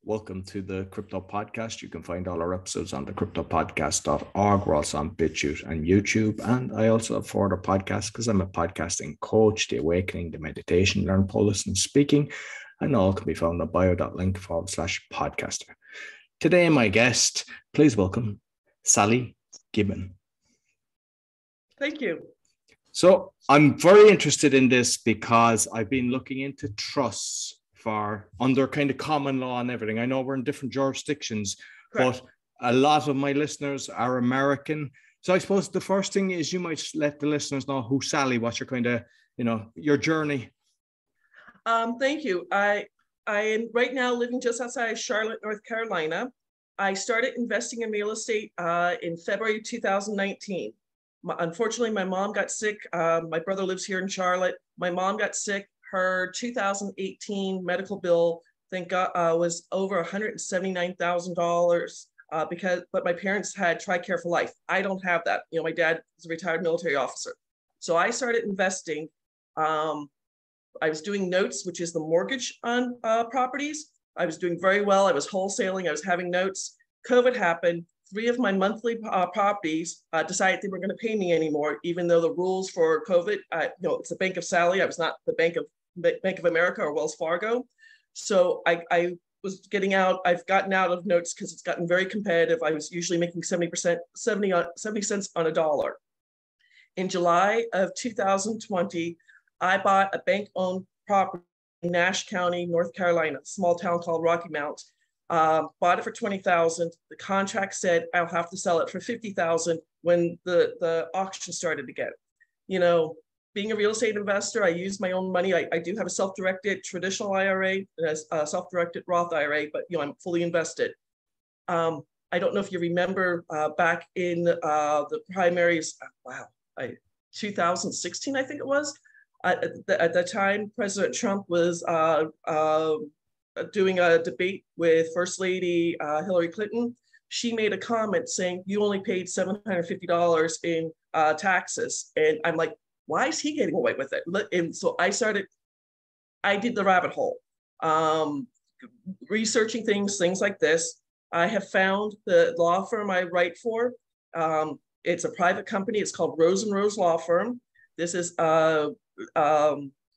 Welcome to the Crypto Podcast. You can find all our episodes on thecryptopodcast.org. We're also on BitChute and YouTube. And I also have four other podcasts because I'm a podcasting coach, The Awakening, The Meditation, Learn, Pull, Listen, Speaking. And all can be found on bio.link/podcaster. Today, my guest, please welcome Marie Gimon. Thank you. So I'm very interested in this because I've been looking into trusts for under kind of common law and everything. I know we're in different jurisdictions, Correct. But a lot of my listeners are American. So I suppose the first thing is you might let the listeners know who Sally, what's your kind of, your journey. Thank you. I am right now living just outside of Charlotte, North Carolina. I started investing in real estate in February 2019. Unfortunately, my mom got sick. My brother lives here in Charlotte. My mom got sick. Her 2018 medical bill, thank God, was over $179,000 but my parents had TRICARE for life. I don't have that. My dad is a retired military officer. So I started investing. I was doing notes, which is the mortgage on properties. I was doing very well. I was wholesaling. I was having notes. COVID happened. 3 of my monthly properties decided they weren't going to pay me anymore, even though the rules for COVID, it's the Bank of Sally. I was not the Bank of America or Wells Fargo. So I was getting out. I've gotten out of notes because it's gotten very competitive. I was usually making 70 cents on a dollar. In July of 2020, I bought a bank-owned property in Nash County, North Carolina, a small town called Rocky Mount. Bought it for $20,000. The contract said I'll have to sell it for $50,000 when the auction started again. Being a real estate investor, I use my own money. I do have a self-directed traditional IRA and a self-directed Roth IRA, but I'm fully invested. I don't know if you remember back in the primaries, 2016, I think it was. At the time, President Trump was doing a debate with First Lady Hillary Clinton. She made a comment saying, you only paid $750 in taxes. And I'm like, why is he getting away with it? And so I did the rabbit hole, researching things like this. I have found the law firm I write for. It's a private company. It's called Rose & Rose Law Firm. This is a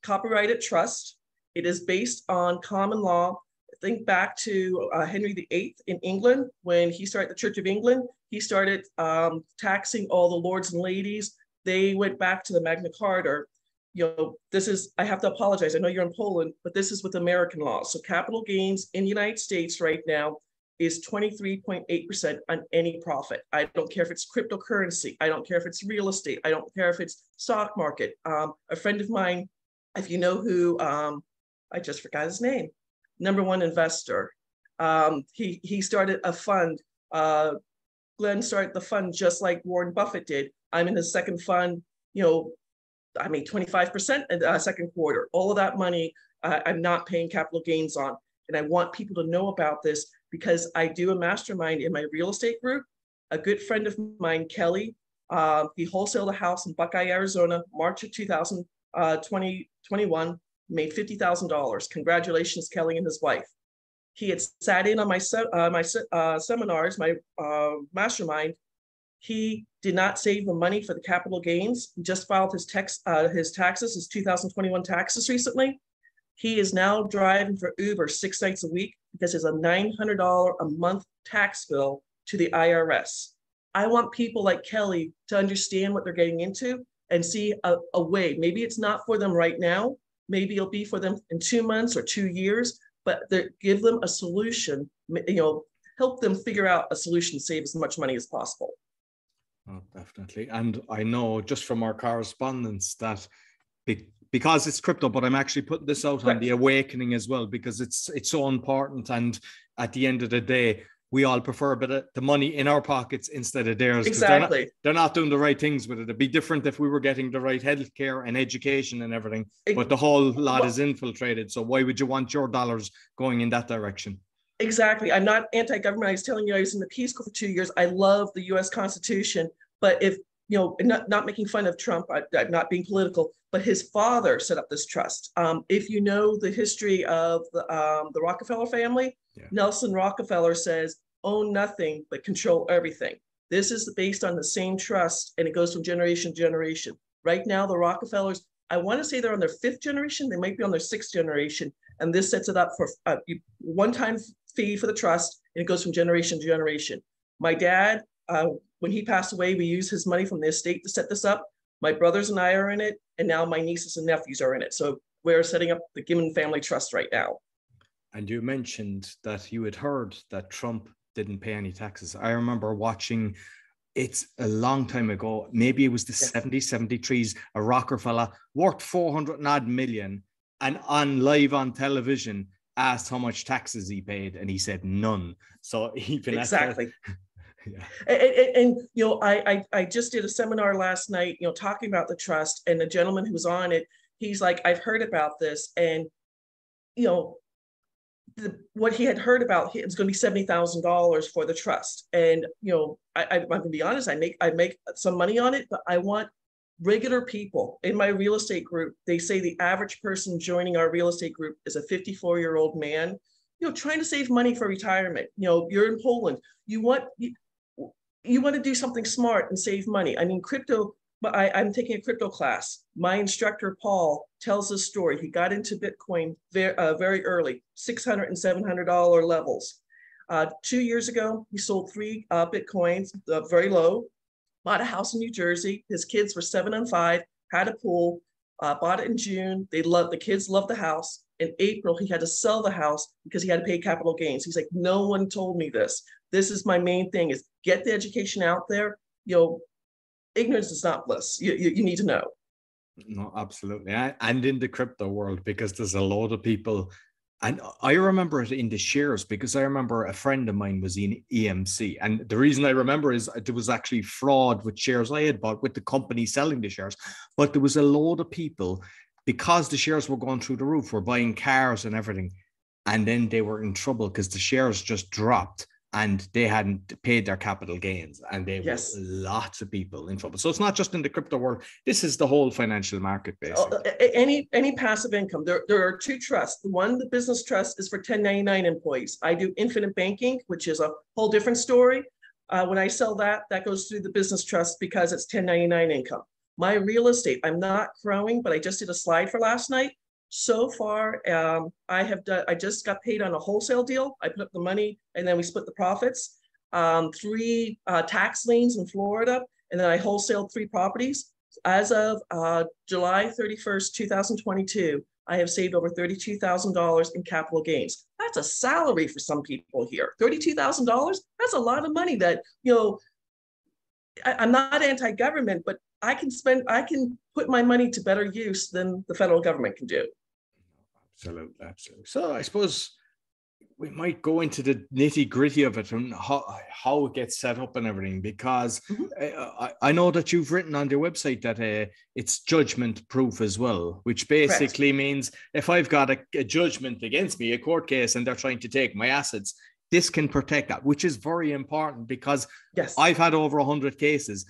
copyrighted trust. It is based on common law. Think back to Henry VIII in England. When he started the Church of England, he started taxing all the lords and ladies. They went back to the Magna Carta. I have to apologize. I know you're in Poland, but this is with American law. So capital gains in the United States right now is 23.8% on any profit. I don't care if it's cryptocurrency. I don't care if it's real estate. I don't care if it's stock market. A friend of mine, if you know who, I just forgot his name, number one investor. He started a fund. Glenn started the fund just like Warren Buffett did. I'm in his second fund. I made 25% in the second quarter. All of that money I'm not paying capital gains on. And I want people to know about this because I do a mastermind in my real estate group. A good friend of mine, Kelly, he wholesaled a house in Buckeye, Arizona, March of 2021, made $50,000. Congratulations, Kelly and his wife. He had sat in on my seminars, my mastermind. He did not save the money for the capital gains. He just filed his taxes, his 2021 taxes recently. He is now driving for Uber 6 nights a week because there's a $900 a month tax bill to the IRS. I want people like Kelly to understand what they're getting into and see a way. Maybe it's not for them right now. Maybe it'll be for them in 2 months or 2 years, but give them a solution, help them figure out a solution to save as much money as possible. Oh, definitely. And I know just from our correspondence that because it's crypto, but I'm actually putting this out on The Awakening as well, because it's so important. And at the end of the day, we all prefer a bit of the money in our pockets instead of theirs. Exactly. They're not doing the right things with it. It'd be different if we were getting the right healthcare and education and everything, but the whole lot is infiltrated. So why would you want your dollars going in that direction? Exactly. I'm not anti-government. I was telling you, I was in the Peace Corps for 2 years. I love the U.S. Constitution, but if, not making fun of Trump, I'm not being political, but his father set up this trust. If you know the history of the Rockefeller family, yeah. Nelson Rockefeller says, own nothing, but control everything. This is based on the same trust, and it goes from generation to generation. Right now, the Rockefellers, I want to say they're on their 5th generation. They might be on their 6th generation. And this sets it up for a one-time fee for the trust, and it goes from generation to generation. My dad, when he passed away, we used his money from the estate to set this up. My brothers and I are in it, and now my nieces and nephews are in it. So we're setting up the Gimon Family Trust right now. And you mentioned that you had heard that Trump didn't pay any taxes. I remember watching, it's a long time ago, maybe it was the 70s, 73s, a Rockefeller worth 400 odd million, and on television asked how much taxes he paid, and he said none. So even exactly. Yeah. And you know, I just did a seminar last night, you know, talking about the trust, and the gentleman who was on it, he's like, I've heard about this, and you know, what he had heard about, it was going to be $70,000 for the trust. And you know, I'm going to be honest, I make some money on it, but I want regular people in my real estate group. They say the average person joining our real estate group is a 54-year-old man, you know, trying to save money for retirement. You know, you're in Poland, you want to do something smart and save money. I mean, crypto, I'm taking a crypto class. My instructor, Paul, tells this story. He got into Bitcoin very early, $600 and $700 levels. 2 years ago, he sold 3 Bitcoins, very low, bought a house in New Jersey. His kids were 7 and 5, had a pool, bought it in June. The kids loved the house. In April, he had to sell the house because he had to pay capital gains. He's like, no one told me this. This is my main thing, is get the education out there. You know, ignorance is not bliss. You need to know. No, absolutely. And in the crypto world, because there's a lot of people, and I remember it in the shares, because I remember a friend of mine was in EMC. And the reason I remember is there was actually fraud with shares I had bought with the company selling the shares. But there was a lot of people, because the shares were going through the roof, were buying cars and everything. And then they were in trouble because the shares just dropped and they hadn't paid their capital gains, and they were lots of people in trouble. So it's not just in the crypto world. This is the whole financial market, basically. Any passive income. There are 2 trusts. One, the business trust, is for 1099 employees. I do infinite banking, which is a whole different story. When I sell that goes through the business trust because it's 1099 income. My real estate, I'm not growing, but I just did a slide for last night. So far, I just got paid on a wholesale deal. I put up the money and then we split the profits. 3 tax liens in Florida, and then I wholesaled 3 properties. As of July 31st, 2022, I have saved over $32,000 in capital gains. That's a salary for some people here. $32,000, that's a lot of money that, you know, I'm not anti-government, but I can put my money to better use than the federal government can do. Absolutely, absolutely. So I suppose we might go into the nitty gritty of it and how it gets set up and everything, because I know that you've written on your website that it's judgment proof as well, which basically means if I've got a judgment against me, a court case, and they're trying to take my assets, this can protect that, which is very important, because I've had over 100 cases.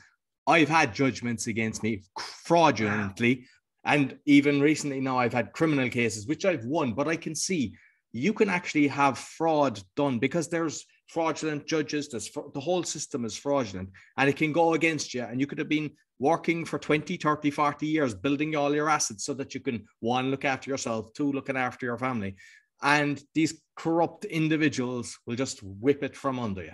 I've had judgments against me fraudulently. Wow. And even recently now I've had criminal cases, which I've won, but I can see you can actually have fraud done because there's fraudulent judges. The whole system is fraudulent, and it can go against you. And you could have been working for 20, 30, 40 years, building all your assets so that you can, 1, look after yourself, 2, looking after your family. And these corrupt individuals will just whip it from under you.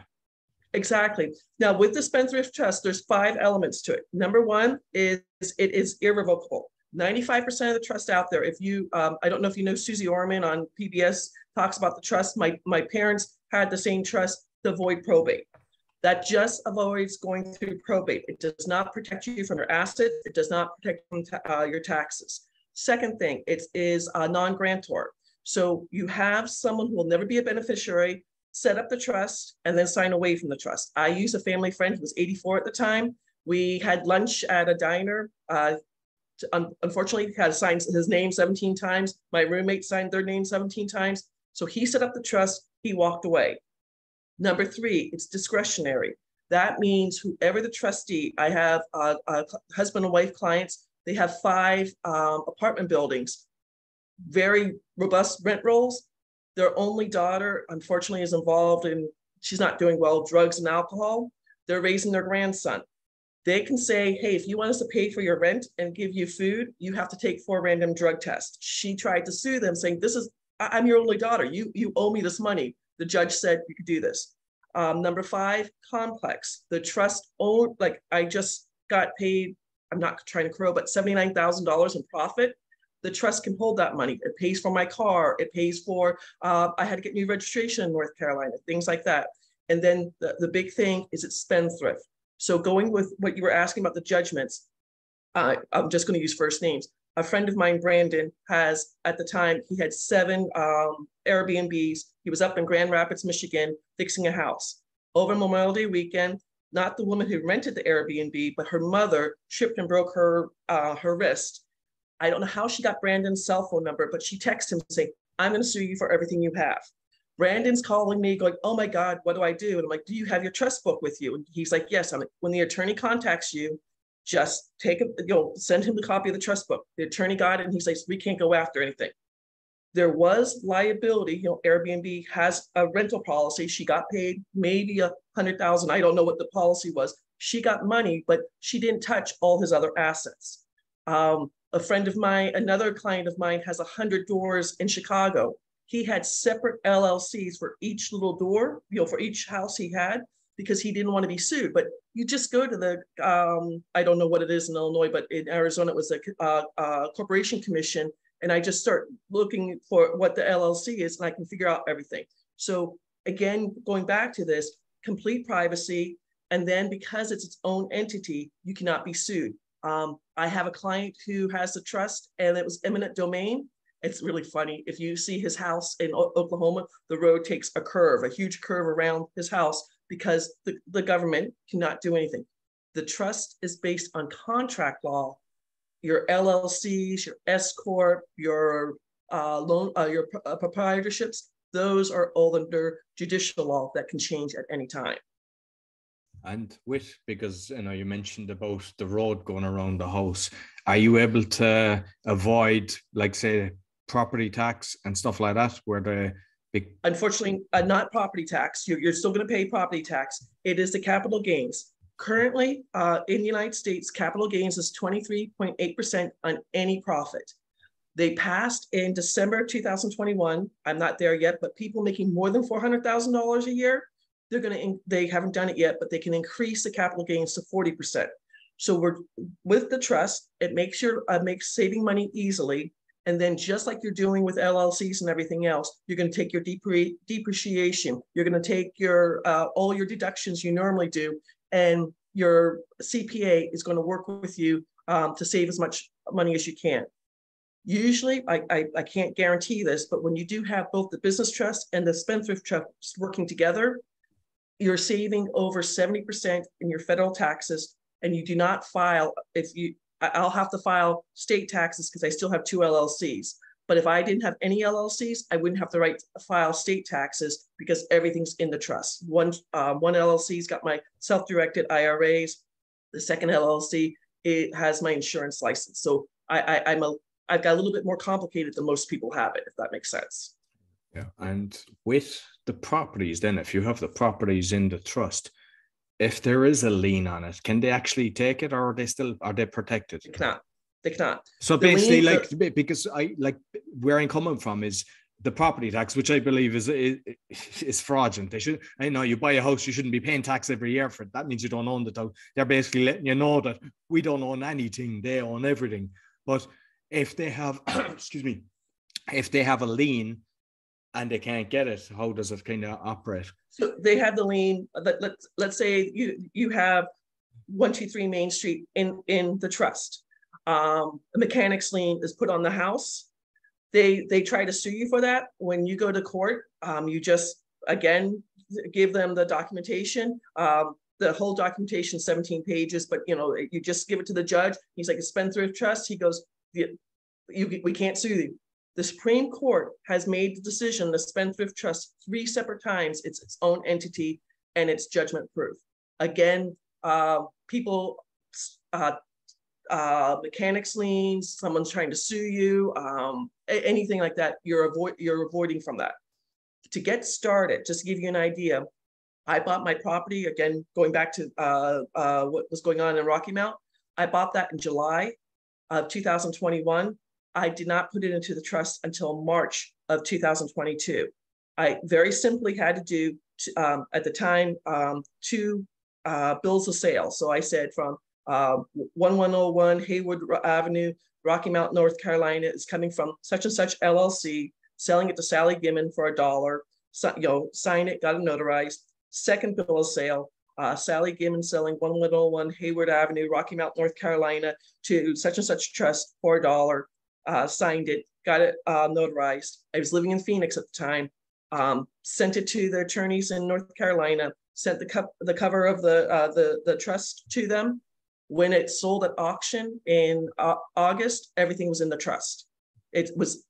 Exactly. Now, with the Spendthrift Trust, there's 5 elements to it. Number 1 is it is irrevocable. 95% of the trust out there, if you, I don't know if you know Susie Orman on PBS, talks about the trust. My parents had the same trust to avoid probate. That just avoids going through probate. It does not protect you from your assets. It does not protect you from your taxes. Second thing, it is a non-grantor. So you have someone who will never be a beneficiary, set up the trust, and then sign away from the trust. I used a family friend who was 84 at the time. We had lunch at a diner. Unfortunately, he had signed his name 17 times. My roommate signed their name 17 times. So he set up the trust, he walked away. Number 3, it's discretionary. That means whoever the trustee, I have husband and wife clients, They have 5 apartment buildings, very robust rent rolls. Their only daughter, unfortunately, is involved in, she's not doing well, drugs and alcohol. They're raising their grandson. They can say, hey, if you want us to pay for your rent and give you food, you have to take 4 random drug tests. She tried to sue them saying, I'm your only daughter. You owe me this money. The judge said you could do this. Number 5, complex. The trust owned, like I just got paid, I'm not trying to crow, but $79,000 in profit. The trust can hold that money. It pays for my car. It pays for, I had to get new registration in North Carolina, things like that. And then the big thing is it's Spendthrift. So going with what you were asking about the judgments, I'm just going to use first names. A friend of mine, Brandon, has, at the time, he had 7 Airbnbs. He was up in Grand Rapids, Michigan, fixing a house. Over Memorial Day weekend, not the woman who rented the Airbnb, but her mother tripped and broke her wrist. I don't know how she got Brandon's cell phone number, but she texted him saying, I'm going to sue you for everything you have. Brandon's calling me going, oh my God, what do I do? And I'm like, do you have your trust book with you? And he's like, yes. I'm like, when the attorney contacts you, just take him, send him the copy of the trust book. The attorney got it and he says, we can't go after anything. There was liability. Airbnb has a rental policy. She got paid maybe $100,000. I don't know what the policy was. She got money, but she didn't touch all his other assets. A friend of mine, another client of mine, has 100 doors in Chicago. He had separate LLCs for each little door, for each house he had, because he didn't want to be sued. But you just go to the, I don't know what it is in Illinois, but in Arizona, it was the Corporation Commission. And I just start looking for what the LLC is, and I can figure out everything. So again, going back to this, complete privacy. And then because it's its own entity, you cannot be sued. I have a client who has a trust and it was eminent domain. It's really funny. If you see his house in Oklahoma, the road takes a curve, a huge curve around his house because the government cannot do anything. The trust is based on contract law. Your LLCs, your S Corp, your proprietorships, those are all under judicial law that can change at any time. And because you mentioned about the road going around the house, are you able to avoid, like, say, property tax and stuff like that, where the big... Unfortunately, not property tax. You're still going to pay property tax. It is the capital gains. Currently, in the United States, capital gains is 23.8% on any profit. They passed in December 2021. I'm not there yet, but people making more than $400,000 a year, they haven't done it yet, but they can increase the capital gains to 40%. So we're with the trust, it makes saving money easily. And then just like you're doing with LLCs and everything else, you're going to take your depreciation. You're going to take your all your deductions you normally do, and your CPA is going to work with you to save as much money as you can. Usually, I can't guarantee this, but when you do have both the business trust and the Spendthrift Trust working together, you're saving over 70% in your federal taxes, and you do not file. I'll have to file state taxes because I still have 2 LLCs. But if I didn't have any LLCs, I wouldn't have the right to file state taxes because everything's in the trust. One LLC's got my self-directed IRAs. The second LLC, it has my insurance license. So I've got a little bit more complicated than most people have it, if that makes sense. Yeah, and with the properties, then if you have the properties in the trust, if there is a lien on it, can they actually take it, or are they protected? They cannot. So basically, because where I'm coming from is the property tax, which I believe is fraudulent. I know you buy a house, you shouldn't be paying tax every year for it. That means you don't own the house. They're basically letting you know that we don't own anything, they own everything. But if they have, if they have a lien and they can't get it, how does it kind of operate? So they have the lien. Let's say you have 123 Main Street in the trust. A mechanic's lien is put on the house. They try to sue you for that. When you go to court, you just, again, give them the documentation. The whole documentation, 17 pages, but you just give it to the judge. He's like, a Spendthrift Trust. He goes, we can't sue you. The Supreme Court has made the decision, the Spendthrift Trust, 3 separate times. It's its own entity and it's judgment proof. Again, people mechanics liens, someone's trying to sue you, anything like that, you're avoiding from that. To get started, just to give you an idea, I bought my property, again, going back to what was going on in Rocky Mount. I bought that in July of 2021. I did not put it into the trust until March of 2022. I very simply had to do, at the time, two bills of sale. So I said from 1101 Haywood Avenue, Rocky Mount, North Carolina, is coming from such and such LLC, selling it to Sally Gimon for $1. So, sign it, got it notarized. Second bill of sale, Sally Gimon selling 1101 Hayward Avenue, Rocky Mount, North Carolina, to such and such trust for $1. Signed it, got it notarized. I was living in Phoenix at the time. Sent it to the attorneys in North Carolina. Sent the cover of the trust to them. When it sold at auction in August, everything was in the trust. It was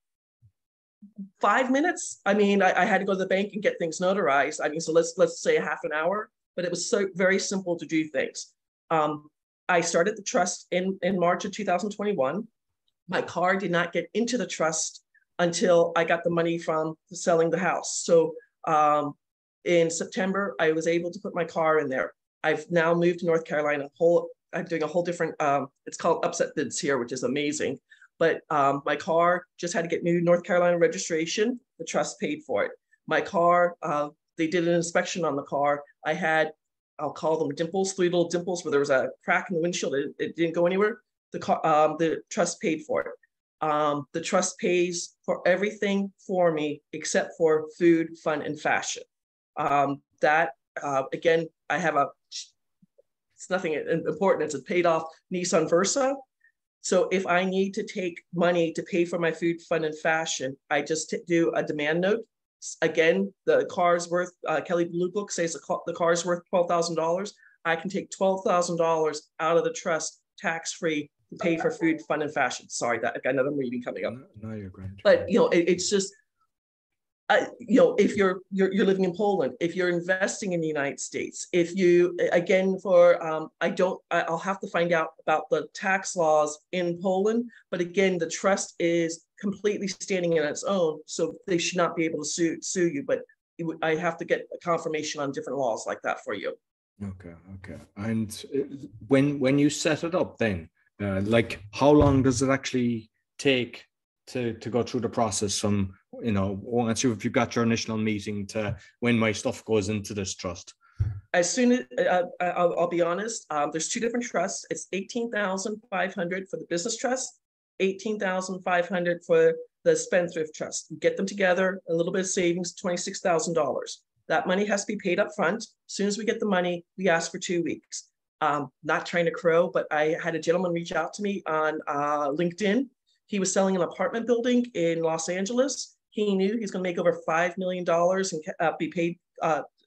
5 minutes. I mean, I had to go to the bank and get things notarized. I mean, so let's say a half an hour, but it was so very simple to do things. I started the trust in March of 2021. My car did not get into the trust until I got the money from selling the house. So in September, I was able to put my car in there. I've now moved to North Carolina. I'm doing a whole different, it's called upset bids here, which is amazing. But my car just had to get new North Carolina registration. The trust paid for it. My car, they did an inspection on the car. I had, I'll call them dimples, 3 little dimples where there was a crack in the windshield. It didn't go anywhere. The trust paid for it. The trust pays for everything for me except for food, fun, and fashion. Again, I have it's nothing important. It's a paid off Nissan Versa. So if I need to take money to pay for my food, fun, and fashion, I just do a demand note. Again, the car's worth, Kelly Blue Book says the car's worth $12,000. I can take $12,000 out of the trust tax-free to pay for food, fun, and fashion. Sorry, that I got another meeting coming up. No, you're great. But it's just, if you're living in Poland, if you're investing in the United States, if you, again, I'll have to find out about the tax laws in Poland. But again, the trust is completely standing on its own, so they should not be able to sue you. But I have to get a confirmation on different laws like that for you. Okay. And when you set it up, then like how long does it actually take to go through the process from, once you've got your initial meeting to when my stuff goes into this trust? As soon as I'll be honest, there's 2 different trusts. It's $18,500 for the business trust, $18,500 for the Spendthrift Trust. You get them together, a little bit of savings, $26,000. That money has to be paid up front. As soon as we get the money, we ask for 2 weeks. Not trying to crow, but I had a gentleman reach out to me on LinkedIn. He was selling an apartment building in Los Angeles. He knew he's going to make over $5 million and be paid,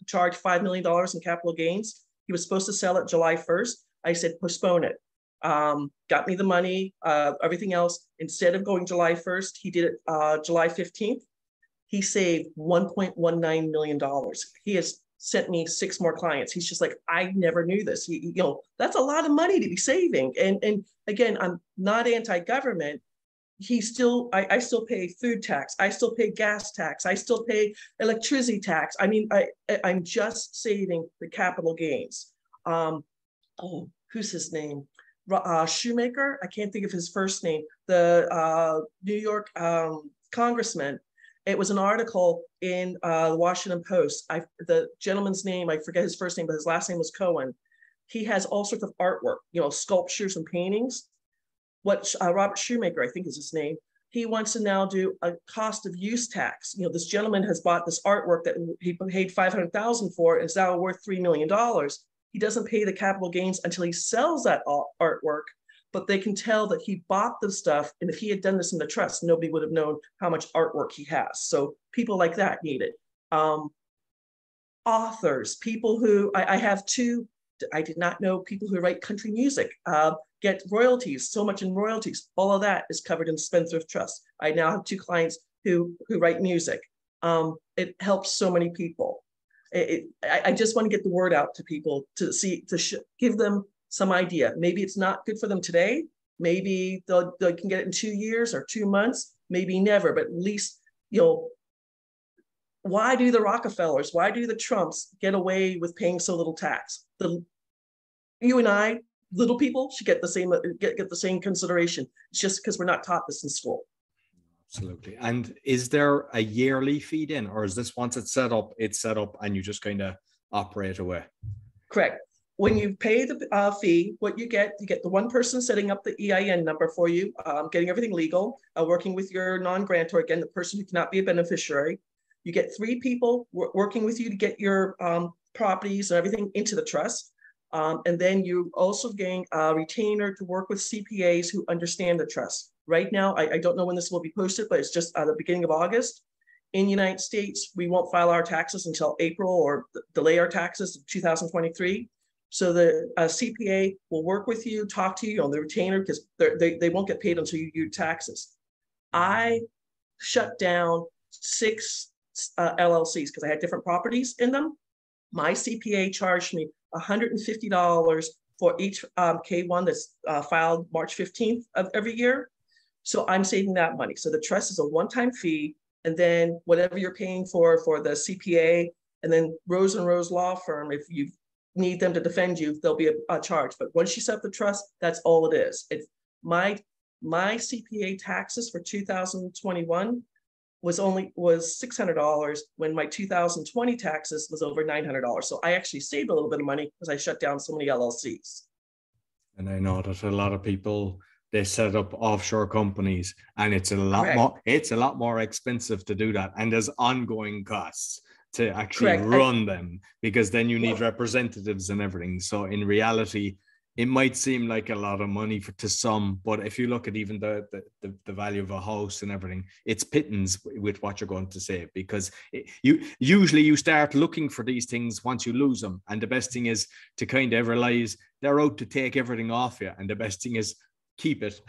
charge $5 million in capital gains. He was supposed to sell it July 1st. I said, postpone it. Got me the money, everything else. Instead of going July 1st, he did it July 15th. He saved $1.19 million. He has sent me 6 more clients. He's just like, I never knew this. That's a lot of money to be saving. And again, I'm not anti-government. I still pay food tax. I still pay gas tax. I still pay electricity tax. I mean, I'm just saving the capital gains. Who's his name? Shoemaker. I can't think of his first name. The New York congressman. It was an article in the Washington Post. The gentleman's name, I forget his first name, but his last name was Cohen. He has all sorts of artwork, sculptures and paintings. What Robert Shoemaker, I think is his name, he wants to now do a cost of use tax. This gentleman has bought this artwork that he paid $500,000 for, and is now worth $3 million. He doesn't pay the capital gains until he sells that artwork, but they can tell that he bought the stuff. And if he had done this in the trust, nobody would have known how much artwork he has. So people like that need it. Authors, people who, I have 2, I did not know, people who write country music, get royalties, so much in royalties. All of that is covered in Spendthrift Trust. I now have 2 clients who write music. It helps so many people. I just want to get the word out to people to give them some idea. Maybe it's not good for them today, Maybe they can get it in 2 years or 2 months, maybe never, but at least, why do the Rockefellers, why do the Trumps get away with paying so little tax? You and I, little people, should get the same consideration. It's just because we're not taught this in school. Absolutely. And is there a yearly fee in, or is this once it's set up and you just kind of operate away? Correct. When you pay the fee, what you get the one person setting up the EIN number for you, getting everything legal, working with your non-grantor, again, the person who cannot be a beneficiary. You get 3 people working with you to get your properties and everything into the trust. And then you also gain a retainer to work with CPAs who understand the trust. Right now, I don't know when this will be posted, but it's just the beginning of August. In the United States, we won't file our taxes until April, or delay our taxes to 2023. So the CPA will work with you, talk to you on the retainer, because they won't get paid until you do taxes. I shut down 6 LLCs because I had different properties in them. My CPA charged me $150 for each K1 that's filed March 15th of every year. So I'm saving that money. So the trust is a one-time fee, and then whatever you're paying for the CPA, and then Rose and Rose Law Firm, if you need them to defend you, there'll be a charge. But once you set up the trust, that's all it is. It's my CPA taxes for 2021 was $600 when my 2020 taxes was over $900. So I actually saved a little bit of money because I shut down so many LLCs. And I know that a lot of people, they set up offshore companies, and it's a lot Correct. more. It's a lot more expensive to do that, and there's ongoing costs to actually Correct. run them, because then you need representatives and everything. So in reality, it might seem like a lot of money to some, but if you look at even the value of a house and everything, it's pittance with what you're going to save, because you usually start looking for these things once you lose them. And the best thing is to kind of realize they're out to take everything off you. And the best thing is keep it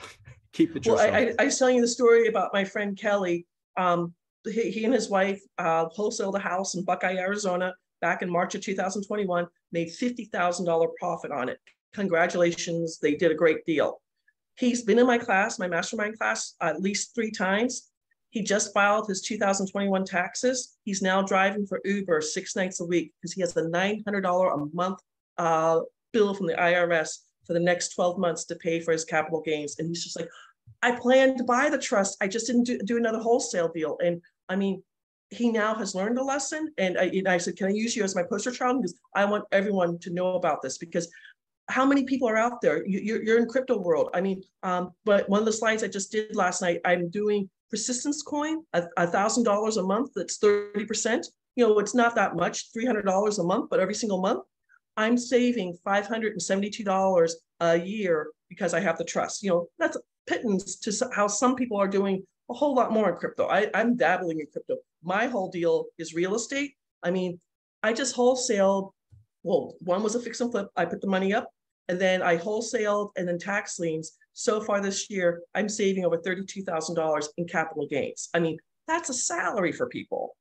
yourself. Well, I was telling you the story about my friend Kelly. He and his wife wholesaled a house in Buckeye, Arizona back in March of 2021, made $50,000 profit on it. Congratulations, they did a great deal. He's been in my class, my mastermind class, at least 3 times. He just filed his 2021 taxes. He's now driving for Uber 6 nights a week because he has a $900 a month bill from the IRS for the next 12 months to pay for his capital gains. And he's just like, I planned to buy the trust. I just didn't do another wholesale deal. And I mean, he now has learned a lesson. And I said, can I use you as my poster child? Because I want everyone to know about this, because how many people are out there? You're in crypto world. I mean, but one of the slides I just did last night, I'm doing persistence coin, $1,000 a month. That's 30%. It's not that much, $300 a month, but every single month, I'm saving $572 a year because I have the trust. That's pittance to how some people are doing a whole lot more in crypto. I'm dabbling in crypto. My whole deal is real estate. I mean, I just wholesaled. Well, one was a fix and flip. I put the money up, and then I wholesaled, and then tax liens. So far this year, I'm saving over $32,000 in capital gains. I mean, that's a salary for people.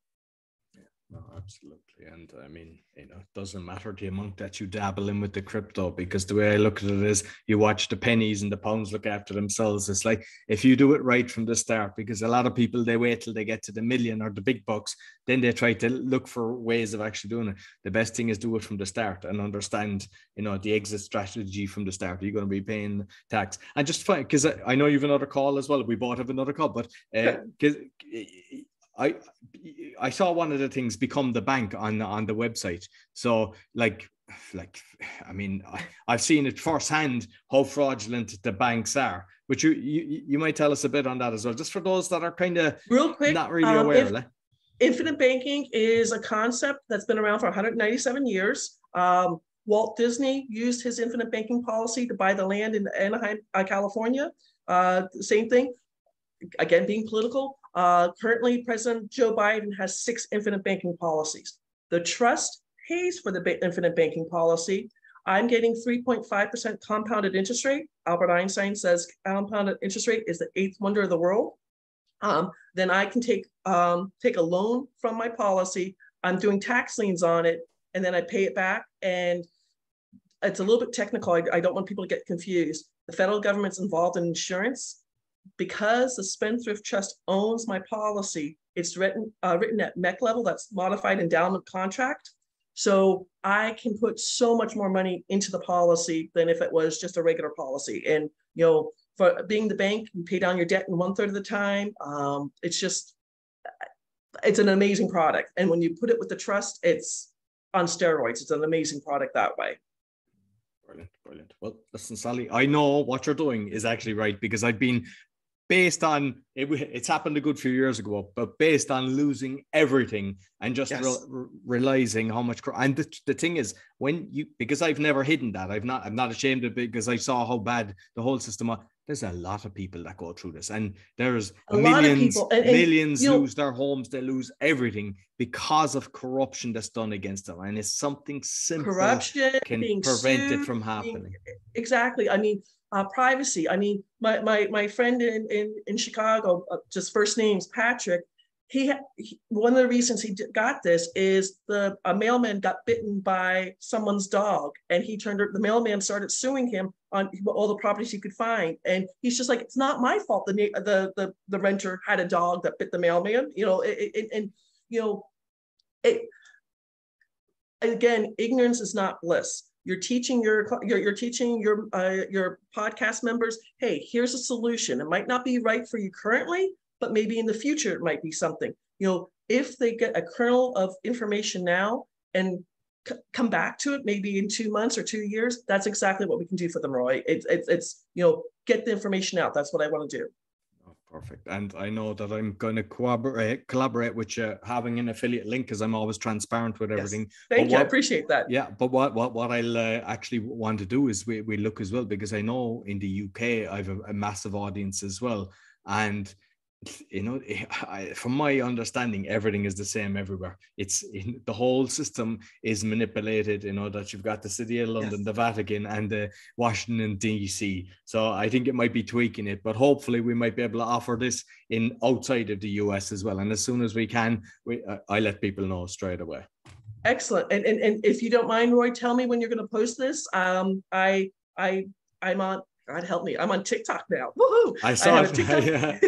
Yeah, no, absolutely. And I mean, it doesn't matter the amount that you dabble in with the crypto, because the way I look at it is, you watch the pennies and the pounds look after themselves. It's like, if you do it right from the start, because a lot of people, they wait till they get to the million or the big bucks, then they try to look for ways of actually doing it. The best thing is do it from the start and understand, the exit strategy from the start. You're going to be paying tax. And just fine, because I know you have another call as well. We both have another call, but because I saw one of the things become the bank on the website. So like I mean, I've seen it firsthand how fraudulent the banks are. But you might tell us a bit on that as well, just for those that are kind of real quick, not really aware of it. Infinite banking is a concept that's been around for 197 years. Walt Disney used his infinite banking policy to buy the land in Anaheim, California. Same thing, again, being political. Currently, President Joe Biden has 6 infinite banking policies. The trust pays for the infinite banking policy. I'm getting 3.5% compounded interest rate. Albert Einstein says compounded interest rate is the 8th wonder of the world. Then I can take a loan from my policy. I'm doing tax liens on it, and then I pay it back. And it's a little bit technical. I don't want people to get confused. the federal government's involved in insurance. Because the Spendthrift Trust owns my policy, it's written at MEC level, that's modified endowment contract. So I can put so much more money into the policy than if it was just a regular policy. And, you know, for being the bank, you pay down your debt in 1/3 of the time. It's an amazing product. And when you put it with the trust, it's on steroids. It's an amazing product that way. Brilliant, brilliant. Well, listen, Sally, I know what you're doing is actually right, because I've been based on it's happened a good few years ago, but based on losing everything and just realizing how much. And the thing is, because I've never hidden that, I'm not ashamed of it, because I saw how bad the whole system was. There's a lot of people that go through this, and there's millions lose their homes, they lose everything because of corruption that's done against them. And it's something simple corruption can prevent it from happening. Exactly. I mean, privacy. I mean, my friend in Chicago, just first name's Patrick. One of the reasons he got this is a mailman got bitten by someone's dog, and the mailman started suing him on all the properties he could find, and he's just like, it's not my fault. The renter had a dog that bit the mailman. You know, again, ignorance is not bliss. You're teaching your podcast members, hey, here's a solution. It might not be right for you currently, but maybe in the future it might be something. You know, if they get a kernel of information now and come back to it maybe in 2 months or 2 years, that's exactly what we can do for them, Roy. It's you know, get the information out. That's what I want to do. Oh, perfect. And I know that I'm going to collaborate with you, having an affiliate link, because I'm always transparent with everything. Yes. Thank you. I appreciate that. Yeah, but what I'll actually want to do is we look as well, because I know in the UK I have a massive audience as well, and you know, from my understanding, everything is the same everywhere. The whole system is manipulated, you know, that you've got the City of London, the Vatican, and the Washington DC. So I think it might be tweaking it, but hopefully we might be able to offer this outside of the US as well. And as soon as we can, I let people know straight away. Excellent. And if you don't mind, Roy, tell me when you're going to post this. I'm on, God help me, I'm on TikTok now. Woohoo! I saw it. Yeah.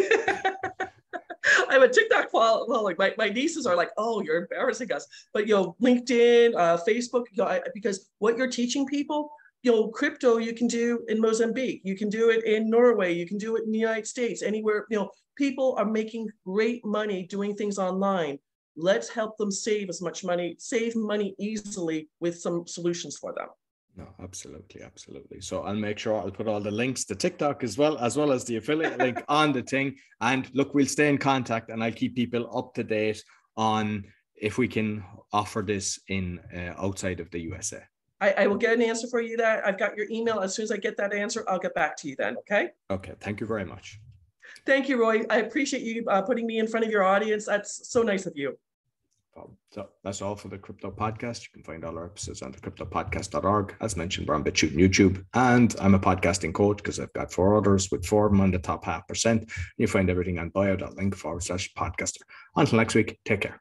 I have a TikTok following. My nieces are like, oh, you're embarrassing us. But, you know, LinkedIn, Facebook, you know, because what you're teaching people, you know, crypto you can do in Mozambique. You can do it in Norway. You can do it in the United States, anywhere. You know, people are making great money doing things online. Let's help them save as much money, save money easily with some solutions for them. No, absolutely, absolutely. So I'll make sure I'll put all the links to TikTok as well as the affiliate link on the thing. And look, we'll stay in contact, and I'll keep people up to date on if we can offer this in outside of the USA. I will get an answer for you. That I've got your email. As soon as I get that answer, I'll get back to you then. Okay. Okay. Thank you very much. Thank you, Roy. I appreciate you putting me in front of your audience. That's so nice of you. So that's all for the Crypto Podcast. You can find all our episodes on thecryptopodcast.org. As mentioned, we're on BitChute and YouTube. And I'm a podcasting coach, because I've got 4 others with 4 of them on the top 0.5%. You find everything on bio.link/podcaster. Until next week, take care.